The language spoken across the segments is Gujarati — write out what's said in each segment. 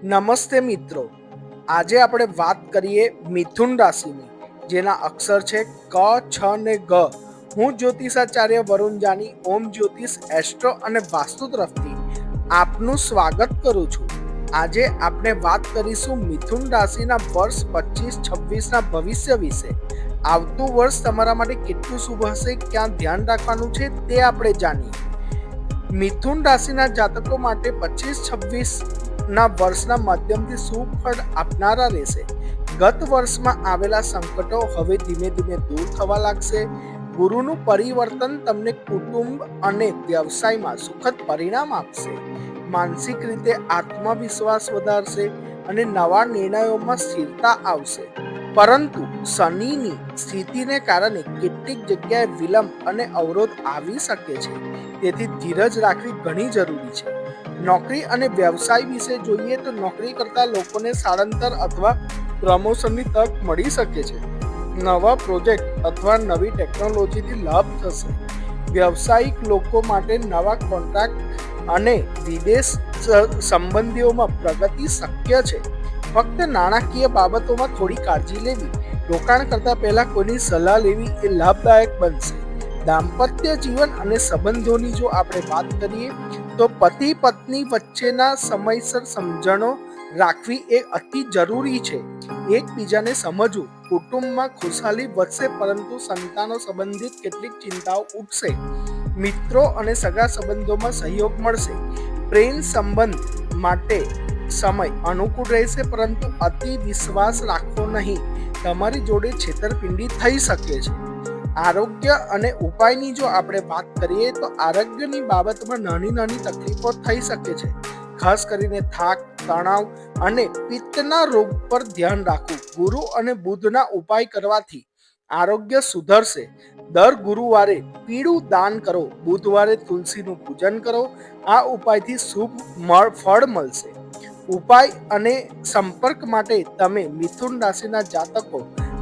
નમસ્તે મિત્રો, આજે આપણે વાત કરીએ મિથુન રાશિની, જેના અક્ષર છે ક, છ ને ગ. હું જ્યોતિષાચાર્ય વરુણ જાની ઓમ જ્યોતિષ એસ્ટ્રો અને વાસ્તુ તરફથી આપનું સ્વાગત કરું છું. આજે આપણે વાત કરીશું મિથુન રાશિના વર્ષ 25-26ના ભવિષ્ય વિશે. આવતું વર્ષ તમારા માટે કેટલું શુભ હશે, ક્યાં ધ્યાન રાખવાનું છે તે આપણે જાણીએ. મિથુન રાશિના જાતકો માટે 25-26 ના વર્ષના માધ્યમથી શુભ ફળ આપનારા રહેશે. ગત વર્ષમાં આવેલા સંકટો હવે ધીમે ધીમે દૂર થવા લાગશે. ગુરુનું પરિવર્તન તમને કુટુંબ અને વ્યવસાયમાં સુખદ પરિણામ આપશે. માનસિક રીતે આત્મવિશ્વાસ વધારશે અને નવા નિર્ણયોમાં સ્થિરતા આવશે. પરંતુ શનિની સ્થિતિને કારણે કેટલીક જગ્યાએ વિલંબ અને અવરોધ આવી શકે છે, તેથી ધીરજ રાખવી ઘણી જરૂરી છે. નોકરી અને વ્યવસાય વિશે જોઈએ તો નોકરી કરતા લોકોને સ્થળાંતર અથવા પ્રમોશનની તક મળી શકે છે. નવા પ્રોજેક્ટ અથવા નવી ટેકનોલોજીથી લાભ થશે. વ્યવસાયિક લોકો માટે નવા કોન્ટ્રાક્ટ અને વિદેશ સંબંધીઓમાં પ્રગતિ શક્ય છે. ફક્ત નાણાકીય બાબતોમાં થોડી કાળજી લેવી. રોકાણ કરતા પહેલા કોઈની સલાહ લેવી એ લાભદાયક બનશે. દાંપત્ય જીવન અને સંબંધોની જો આપણે વાત કરીએ તો પતિ પત્ની વચ્ચેના સમયસર સમજણો રાખવી એ અતિ જરૂરી છે. એકબીજાને સમજવું. કુટુંબમાં ખુશાલી વધશે, પરંતુ સંતાનો સંબંધિત કેટલીક ચિંતાઓ ઉઠશે. મિત્રો અને સગા સંબંધોમાં સહયોગ મળશે. પ્રેમ સંબંધ માટે સમય અનુકૂળ રહેશે, પરંતુ અતિ વિશ્વાસ રાખવો નહીં. તમારી જોડે છેતરપિંડી થઈ શકે છે. આરોગ્ય અને ઉપાયની જો આપણે વાત કરીએ તો આરોગ્યની બાબતમાં નાની નાની તકલીફો થઈ શકે છે. ખાસ કરીને થાક, તણાવ અને પિત્તના રોગ પર ધ્યાન રાખવું. ગુરુ અને બુધના ઉપાય કરવાથી આરોગ્ય સુધરશે. દર ગુરુવારે પીળું દાન કરો. બુધવારે તુલસીનું પૂજન કરો. આ ઉપાયથી શુભ ફળ મળશે. ઉપાય અને સંપર્ક માટે તમે મિથુન રાશિના જાતકો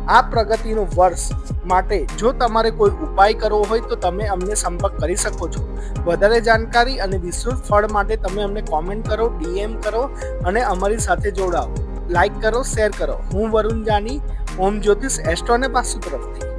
આ પ્રગતિનું વર્ષ માટે જો તમારે કોઈ ઉપાય કરવો હોય તો તમે અમને સંપર્ક કરી શકો છો. વધારે જાણકારી અને વિસ્તૃત ફળ માટે તમે અમને કોમેન્ટ કરો, DM કરો અને અમારી સાથે જોડાઓ. લાઈક કરો, શેર કરો. હું વરુણ જાની ઓમ જ્યોતિષ એસ્ટ્રો અને વાસ્તુ તરફથી